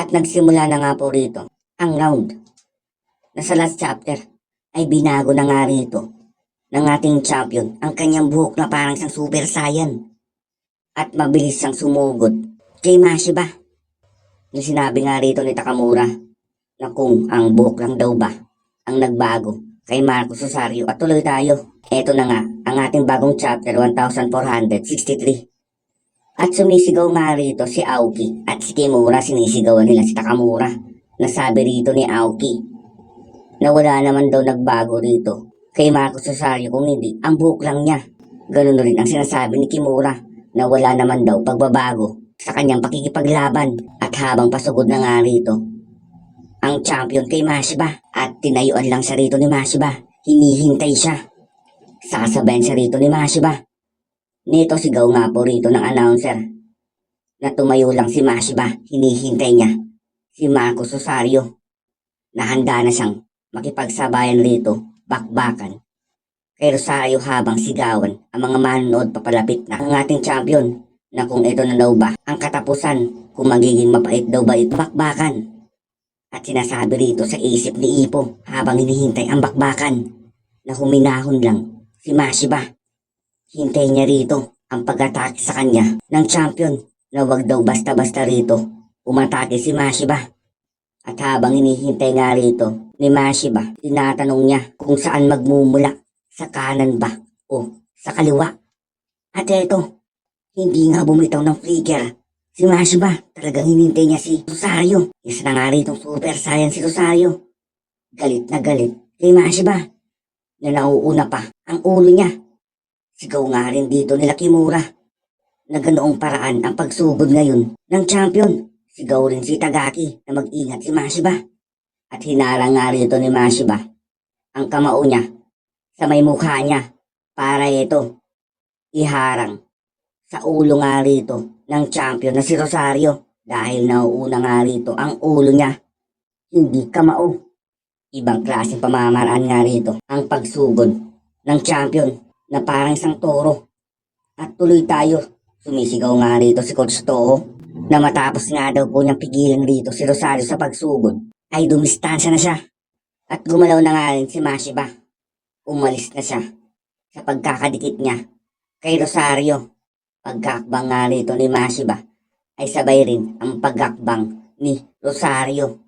At nagsimula na nga po rito ang round na sa last chapter ay binago na nga rito ng ating champion ang kanyang buhok na parang siyang super saiyan at mabilis siyang sumugod kay Mashiba. Yung sinabi nga rito ni Takamura na kung ang buhok lang daw ba ang nagbago kay Marcos Rosario. At tuloy tayo. Eto na nga ang ating bagong chapter 1463. At sumisigaw nga rito si Aoki at si Kimura, sinisigawan nila si Takamura. Nasabi rito ni Aoki na wala naman daw nagbago rito kay Marcos Rosario, kung hindi ang buhok lang niya. Ganun rin ang sinasabi ni Kimura na wala naman daw pagbabago sa kanyang pakikipaglaban. At habang pasugod na nga rito ang champion kay Mashiba at tinayuan lang siya rito ni Mashiba, hinihintay siya. Sasabayan siya rito ni Mashiba. Nito sigaw nga po rito ng announcer na tumayo lang si Mashiba, hinihintay niya si Marcos Rosario na handa na siyang makipagsabayan rito, bakbakan kay Rosario habang sigawan ang mga manonood papalapit na ang ating champion na kung ito na daw ba ang katapusan, kung magiging mapait daw ba ito bakbakan. At sinasabi rito sa isip ni Ipo habang hinihintay ang bakbakan na huminahon lang si Mashiba. Hintay niya rito ang pag-atake sa kanya ng champion na wag daw basta-basta rito umatake si Mashiba. At habang hinihintay nga rito ni Mashiba, tinatanong niya kung saan magmumula, sa kanan ba o sa kaliwa. At eto, hindi nga bumitaw ng flicker si Mashiba. Talagang hinintay niya si Rosario. Isa na nga rito super saiyan si Rosario. Galit na galit kay Mashiba na nauuna pa ang ulo niya. Sigaw nga rin dito nila Kimura na ganoong paraan ang pagsugod ngayon ng champion. Sigaw rin si Tagaki na mag-ingat si Mashiba. At hinarang nga rito ni Mashiba ang kamao niya sa may mukha niya para ito iharang sa ulo nga rito ng champion na si Rosario. Dahil nauuna nga rito ang ulo niya, hindi kamao. Ibang klaseng pamamaraan nga rito ang pagsugod ng champion na parang isang toro. At tuloy tayo. Sumisigaw nga rito si Coach Toho na matapos nga daw po niyang pigilan rito si Rosario sa pagsugod ay dumistansya na siya. At gumalaw na nga rin si Mashiba. Umalis na siya sa pagkakadikit niya kay Rosario. Pagkakbang nga rito ni Mashiba ay sabay rin ang pagkakbang ni Rosario.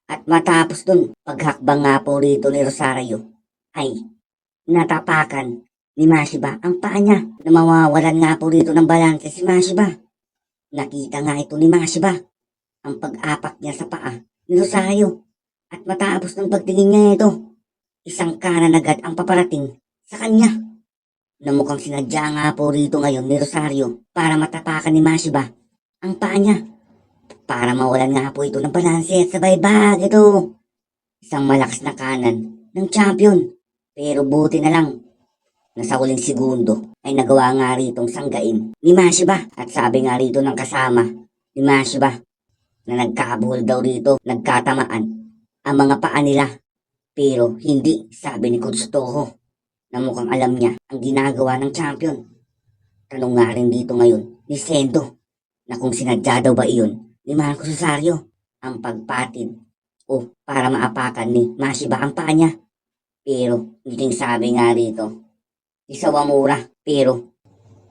At matapos dun paghakbang nga po rito ni Rosario ay natapakan ni Mashiba ang paa niya na mawawalan nga po rito ng balanse si Mashiba. Nakita nga ito ni Mashiba ang pag-apak niya sa paa ni Rosario. At matapos ng pagtingin niya ito, isang kanan agad ang paparating sa kanya na mukhang sinadya nga po rito ngayon ni Rosario para matapakan ni Mashiba ang paa niya para mawalan nga po ito ng balanse at sabay bag ito. Isang malakas na kanan ng champion, pero buti na lang na sa huling segundo ay nagawa nga ritong sanggain ni Mashiba. At sabi nga rito ng kasama ni Mashiba na nagkabuhol daw rito, nagkatamaan ang mga paa nila. Pero hindi, sabi ni Coach Toho na mukhang alam niya ang ginagawa ng champion. Tanong nga rin dito ngayon ni Sendo na kung sinadya daw ba iyon ni Marcos Rosario ang pagpatid o para maapakan ni Mashiba ang paa niya. Pero hindi sabi nga rito ni Sawamura, pero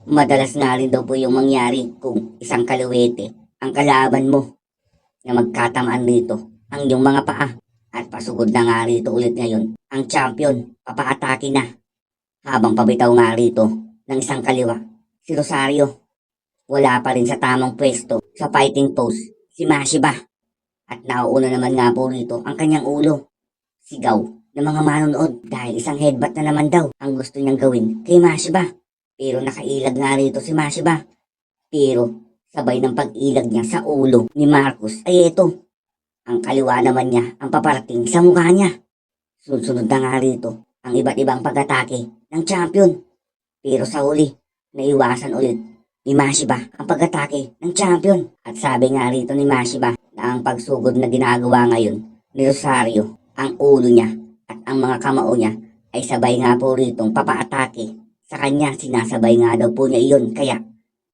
madalas nga rin daw po yung mangyari kung isang kaluwete ang kalaban mo na magkatamaan rito ang iyong mga paa. At pasugod na nga rito ulit ngayon ang champion, papaatake na habang pabitaw nga rito ng isang kaliwa si Rosario. Wala pa rin sa tamang pwesto sa fighting pose si Mashiba. At nauuna naman nga po rito ang kanyang ulo. Sigaw ng mga manonood dahil isang headbutt na naman daw ang gusto niyang gawin kay Mashiba. Pero nakailag nga rito si Mashiba. Pero sabay ng pag-ilag niya sa ulo ni Marcos ay ito, ang kaliwa naman niya ang paparating sa mukha niya. Sunod-sunod na nga rito ang iba't ibang pag-atake ng champion. Pero sa huli, naiwasan ulit ni Mashiba ang pag-atake ng champion. At sabi nga rito ni Mashiba na ang pagsugod na ginagawa ngayon ni Rosario, ang ulo niya at ang mga kamao niya ay sabay nga po ritong papaatake sa kanya. Sinasabay nga daw po niya iyon, kaya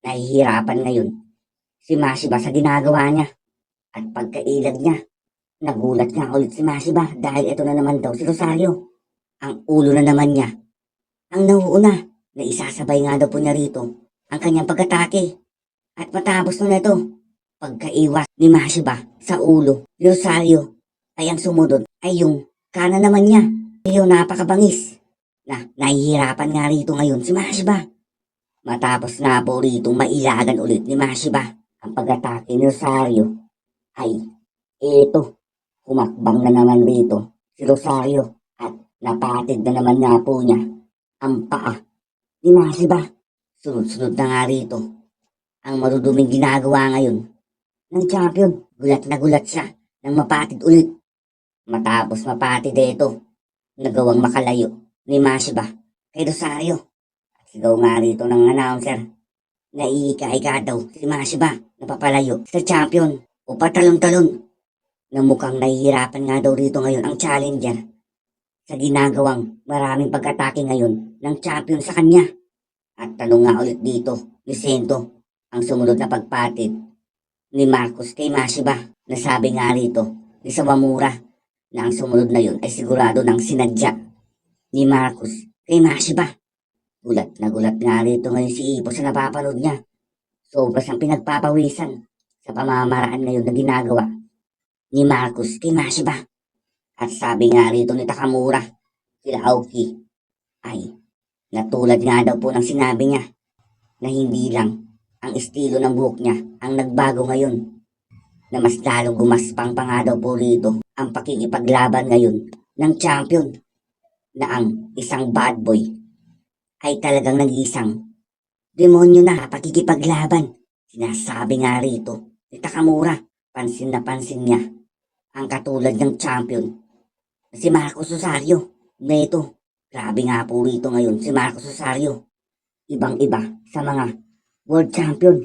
nahihirapan ngayon si Mashiba sa ginagawa niya. At pagkailag niya, nagulat nga ulit si Mashiba dahil ito na naman daw si Rosario. Ang ulo na naman niya, ang nauuna na isasabay nga daw po niya rito ang kanyang pag-atake. At matapos nun ito, pagkaiwas ni Mashiba sa ulo ni Rosario, ay ang sumunod ay yung kanan naman niya. Yung napakabangis na nahihirapan nga rito ngayon si Mashiba. Matapos nga po rito mailagan ulit ni Mashiba ang pag-atake ni Rosario, ay eto, humakbang na naman rito si Rosario at napatid na naman nga po niya ang paa ni Mashiba. Sunod-sunod na nga rito ang maruduming ginagawa ngayon ng champion. Gulat na gulat siya nang mapatid ulit. Matapos mapatid ito, nagawang makalayo ni Mashiba kay Rosario. At sigaw nga rito ng announcer na iika-ika daw si Mashiba na papalayo sa champion o patalon-talon, na mukhang nahihirapan nga daw rito ngayon ang challenger sa ginagawang maraming pag-atake ngayon ng champion sa kanya. At tanong nga ulit dito ni Sento ang sumunod na pagpatid ni Marcos kay Mashiba, na sabi nga rito ni Sawamura na ang sumunod na yun ay sigurado ng sinadya ni Marcos kay Mashiba. Gulat na gulat nga rito ngayon si Ipo sa napapanood niya. Sobra siyang pinagpapawisan sa pamamaraan ngayon na ginagawa ni Marcos kay Mashiba. At sabi nga rito ni Takamura kila Aoki ay natulad nga daw po ng sinabi niya na hindi lang ang estilo ng buhok niya ang nagbago ngayon, na mas lalong gumaspang pa nga daw po rito ang pakikipaglaban ngayon ng champion, na ang isang bad boy ay talagang nag-iisang demonyo na pakikipaglaban. Sinasabi nga rito ni Takamura, pansin na pansin niya ang katulad ng champion na si Marcos Rosario. Na ito, grabe nga po rito ngayon si Marcos Rosario. Ibang-iba sa mga world champion.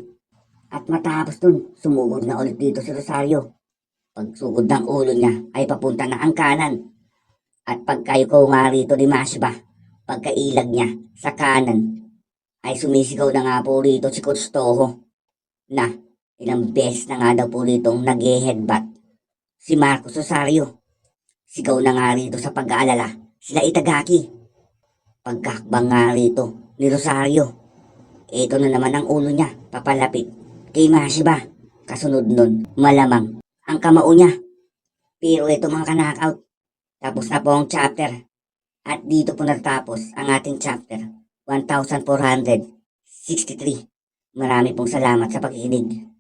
At matapos nun, sumugod na ulit dito si Rosario. Pagsugod ng ulo niya ay papunta na ang kanan. At pagkayuko nga rito ni Mashiba, pagkailag niya sa kanan, ay sumisigaw na nga po rito si Coach Toho na ilang beses na nga daw po rito nag-headbutt si Marcos Rosario. Sigaw na nga rito sa pag-aalala sila Itagaki. Pagkakbang nga rito ni Rosario, ito na naman ang ulo niya papalapit kay Mashiba. Kasunod nun, malamang ang kamao niya. Pero ito mga ka-knockout, tapos na po ang chapter. At dito po natapos ang ating chapter 1463. Marami pong salamat sa pakikinig.